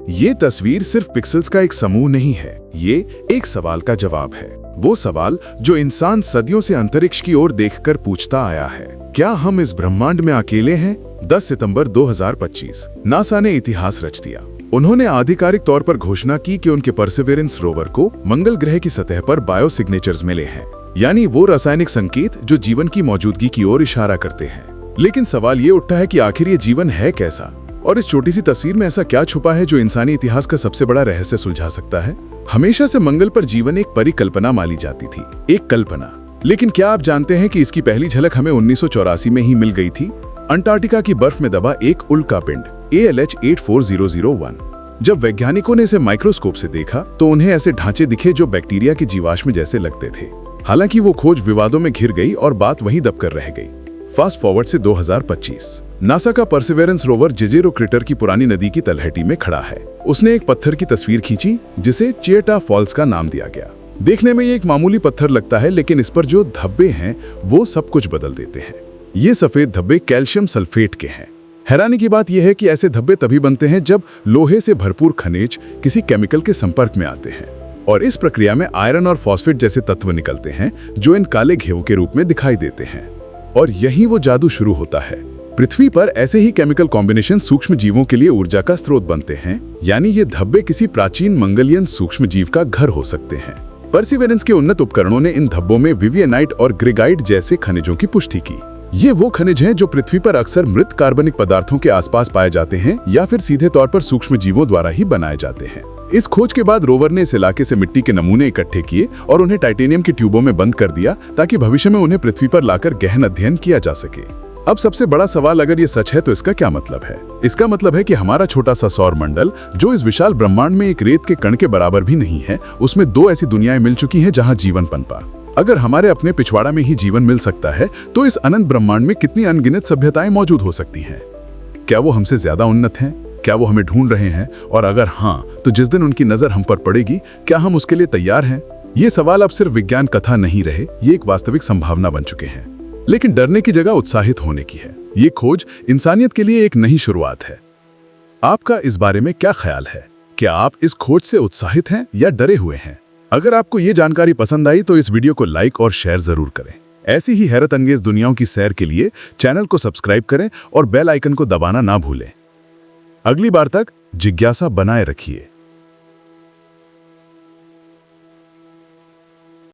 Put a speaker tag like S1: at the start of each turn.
S1: ये तस्वीर सिर्फ पिक्सेल्स का एक समूह नहीं है, ये एक सवाल का जवाब है। वो सवाल जो इंसान सदियों से अंतरिक्ष की ओर देखकर पूछता आया है, क्या हम इस ब्रह्मांड में अकेले हैं? 10 सितंबर 2025 नासा ने इतिहास रच दिया। उन्होंने आधिकारिक तौर पर घोषणा की कि उनके परसिवेरेंस रोवर को मंगल ग्रह की सतह पर बायो सिग्नेचर्स मिले हैं, यानी वो रासायनिक संकेत जो जीवन की मौजूदगी की ओर इशारा करते हैं। लेकिन सवाल ये उठता है कि आखिर ये जीवन है कैसा, और इस छोटी सी तस्वीर में ऐसा क्या छुपा है जो इंसानी इतिहास का सबसे बड़ा रहस्य सुलझा सकता है? हमेशा से मंगल पर जीवन एक परिकल्पना मानी जाती थी, एक कल्पना। लेकिन क्या आप जानते हैं कि इसकी पहली झलक हमें 1984 में ही मिल गई थी? अंटार्कटिका की बर्फ में दबा एक उल्का पिंड ALH 84001। जब वैज्ञानिकों ने इसे माइक्रोस्कोप से देखा तो उन्हें ऐसे ढांचे दिखे जो बैक्टीरिया के जीवाश्म जैसे लगते थे। हालांकि वो खोज विवादों में घिर गई और बात वहीं दबकर रह गई। फास्ट फॉरवर्ड से 2025, नासा का परसिवेरेंस रोवर जेजेरो क्रेटर की पुरानी नदी की तलहटी में खड़ा है। उसने एक पत्थर की तस्वीर खींची जिसे चिएटा फॉल्स का नाम दिया गया। देखने में ये एक मामूली पत्थर लगता है, लेकिन इस पर जो धब्बे हैं वो सब कुछ बदल देते हैं। ये सफेद धब्बे कैल्शियम सल्फेट के हैं। हैरानी की बात यह है कि ऐसे धब्बे तभी बनते हैं जब लोहे से भरपूर खनिज किसी केमिकल के संपर्क में आते हैं, और इस प्रक्रिया में आयरन और फॉस्फेट जैसे तत्व निकलते हैं जो इन काले घेवों के रूप में दिखाई देते हैं। और यहीं वो जादू शुरू होता है। पृथ्वी पर ऐसे ही केमिकल कॉम्बिनेशन सूक्ष्म जीवों के लिए ऊर्जा का स्रोत बनते हैं, यानी ये धब्बे किसी प्राचीन मंगलियन सूक्ष्म जीव का घर हो सकते हैं। परसिवेरेंस के उन्नत उपकरणों ने इन धब्बों में विवियनाइट और ग्रेगाइट जैसे खनिजों की पुष्टि की। ये वो खनिज हैं जो पृथ्वी पर अक्सर मृत कार्बनिक पदार्थों के आसपास पाए जाते हैं या फिर सीधे तौर पर सूक्ष्म जीवों द्वारा ही बनाए जाते हैं। इस खोज के बाद रोवर ने इस इलाके से मिट्टी के नमूने इकट्ठे किए और उन्हें टाइटेनियम की ट्यूबों में बंद कर दिया ताकि भविष्य में उन्हें पृथ्वी पर लाकर गहन अध्ययन किया जा सके। अब सबसे बड़ा सवाल, अगर ये सच है तो इसका क्या मतलब है? इसका मतलब है कि हमारा छोटा सा सौर मंडल, जो इस विशाल ब्रह्मांड में एक रेत के कण के बराबर भी नहीं है, उसमें 2 ऐसी दुनियाएं मिल चुकी हैं जहां जीवन पनपा। अगर हमारे अपने पिछवाड़ा में ही जीवन मिल सकता है तो इस अनंत ब्रह्मांड में कितनी अनगिनत सभ्यताएं मौजूद हो सकती हैं। क्या वो हमसे ज्यादा उन्नत हैं? क्या वो हमें ढूंढ रहे हैं? और अगर हाँ, तो जिस दिन उनकी नजर हम पर पड़ेगी, क्या हम उसके लिए तैयार हैं? ये सवाल अब सिर्फ विज्ञान कथा नहीं रहे, ये एक वास्तविक संभावना बन चुके हैं। लेकिन डरने की जगह उत्साहित होने की है। ये खोज इंसानियत के लिए एक नई शुरुआत है। आपका इस बारे में क्या ख्याल है? क्या आप इस खोज से उत्साहित हैं या डरे हुए हैं? अगर आपको ये जानकारी पसंद आई तो इस वीडियो को लाइक और शेयर जरूर करें। ऐसी ही हैरत अंगेज दुनियाओं की सैर के लिए चैनल को सब्सक्राइब करें और बेल आइकन को दबाना ना भूलें। अगली बार तक जिज्ञासा बनाए रखिए।